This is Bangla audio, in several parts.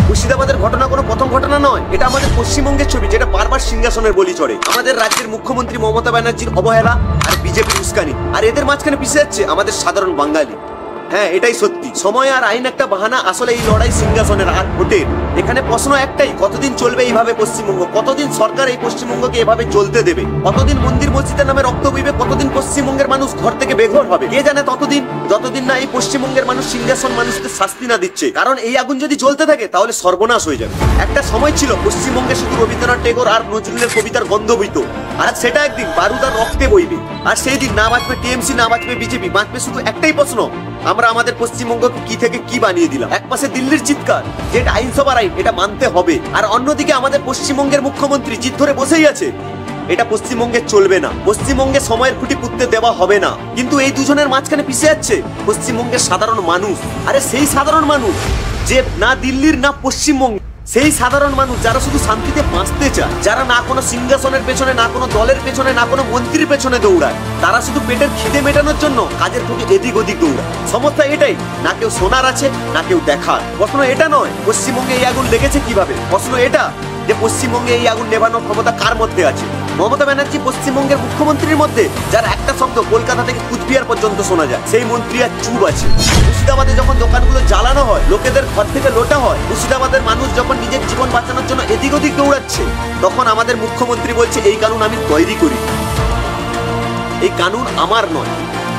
মুর্শিদাবাদের ঘটনা কোনো প্রথম ঘটনা নয়, এটা আমাদের পশ্চিমবঙ্গের ছবি, যেটা বারবার সিংহাসনের বলি চড়ে। আমাদের রাজ্যের মুখ্যমন্ত্রী মমতা ব্যানার্জির অবহেলা আর বিজেপির উস্কানি, আর এদের মাঝখানে পিছিয়ে যাচ্ছে আমাদের সাধারণ বাঙালি। হ্যাঁ, এটাই সত্যি। সময় আর আইন একটা বাহানা, আসলে এই লড়াই সিংহাসনের আর ভোটের। এখানে প্রশ্ন একটাই, কতদিন চলবে এইভাবে পশ্চিমবঙ্গ? কতদিন সরকার এই পশ্চিমবঙ্গকে এভাবে চলতে দেবে? কতদিন মন্দির মসজিদের নামে রক্ত বইবে? কতদিন পশ্চিমবঙ্গের মানুষ ঘর থেকে বেঘর হবে? কে জানে ততদিন, যতদিন না এই পশ্চিমবঙ্গের মানুষ সিংহাসন মানুষকে শাস্তি না দিচ্ছে। কারণ এই আগুন যদি জ্বলতে থাকে তাহলে সর্বনাশ হয়ে যাবে। একটা সময় ছিল পশ্চিমবঙ্গে শুধু রবীন্দ্রনাথ টেগোর আর নজরুলের কবিতার গন্ধ বইত, আর সেটা একদিন বারুদ আর রক্তে বইবে। আর সেই দিন না বাঁচবে টিএমসি, না বাঁচবে বিজেপি, বাঁচবে শুধু একটাই প্রশ্ন, আমরা আমাদের পশ্চিমবঙ্গকে কি থেকে কি বানিয়ে দিলাম। এক পাশে দিল্লির চিৎকার, যেটা আইনসভার আইন, এটা মানতে হবে, আর অন্যদিকে আমাদের পশ্চিমবঙ্গের মুখ্যমন্ত্রী জিদ ধরে বসেই আছে, এটা পশ্চিমবঙ্গে চলবে না, পশ্চিমবঙ্গে সময়ের খুঁটি পুঁততে দেওয়া হবে না। কিন্তু এই দুজনের মাঝখানে পিছিয়ে যাচ্ছে পশ্চিমবঙ্গের সাধারণ মানুষ। আরে সেই সাধারণ মানুষ যে না দিল্লির না পশ্চিমবঙ্গ, সেই সাধারণ মানুষ যারা শুধু শান্তিতে বাঁচতে চায়, যারা না কোনো সিংহাসনের পেছনে, না কোনো দলের পেছনে, না কোনো মন্ত্রীর পেছনে দৌড়ায়, তারা শুধু পেটের খিদে মেটানোর জন্য কাজের থেকে এদিক ওদিক দৌড়ায়। সমস্যা এটাই, না কেউ শোনার আছে, না কেউ দেখার। প্রশ্ন এটা নয় পশ্চিমবঙ্গে এই আগুন লেগেছে কিভাবে, প্রশ্ন এটা যে পশ্চিমবঙ্গে এই আগুন নেভানোর ক্ষমতা কার মধ্যে আছে। মমতা ব্যানার্জি পশ্চিমবঙ্গের মুখ্যমন্ত্রীর মধ্যে, যার একটা শব্দ কলকাতা থেকে কুচবিহার পর্যন্ত শোনা যায়, সেই মন্ত্রী আর চুপ আছে। মুর্শিদাবাদে যখন দোকানগুলো জ্বালানো হয়, লোকেদের ঘর থেকে লোটা হয়, মুর্শিদাবাদের মানুষ যখন নিজের জীবন বাঁচানোর জন্য এদিক ওদিক দৌড়াচ্ছে, তখন আমাদের মুখ্যমন্ত্রী বলছে এই কানুন আমি তৈরি করি, এই কানুন আমার নয়,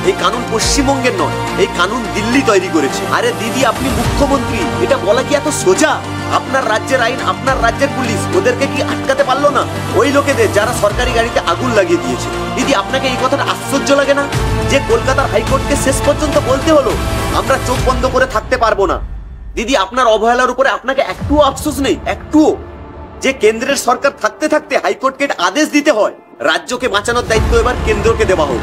এই কানুন পশ্চিমবঙ্গের নয়, এই কানুন দিল্লি তৈরি করেছে। আরে দিদি, আপনি মুখ্যমন্ত্রী, এটা বলা কি এত সোজা? আপনার রাজ্যের আইন, আপনার রাজ্যের পুলিশ ওদেরকে কি আটকাতে পারলো না? ওই লোকেদের যারা সরকারি গাড়িতে আগুন লাগিয়ে দিয়েছে। দিদি, আপনাকে এই কথাটা আশ্চর্য লাগে না যে কলকাতার হাইকোর্টকে শেষ পর্যন্ত বলতে হলো আমরা চোখ বন্ধ করে থাকতে পারবো না? দিদি, আপনার অবহেলার উপরে আপনাকে একটুও আফসোস নেই? একটুও? যে কেন্দ্রের সরকার থাকতে থাকতে হাইকোর্টকে আদেশ দিতে হয় রাজ্যকে বাঁচানোর দায়িত্ব এবার কেন্দ্রকে দেওয়া হোক।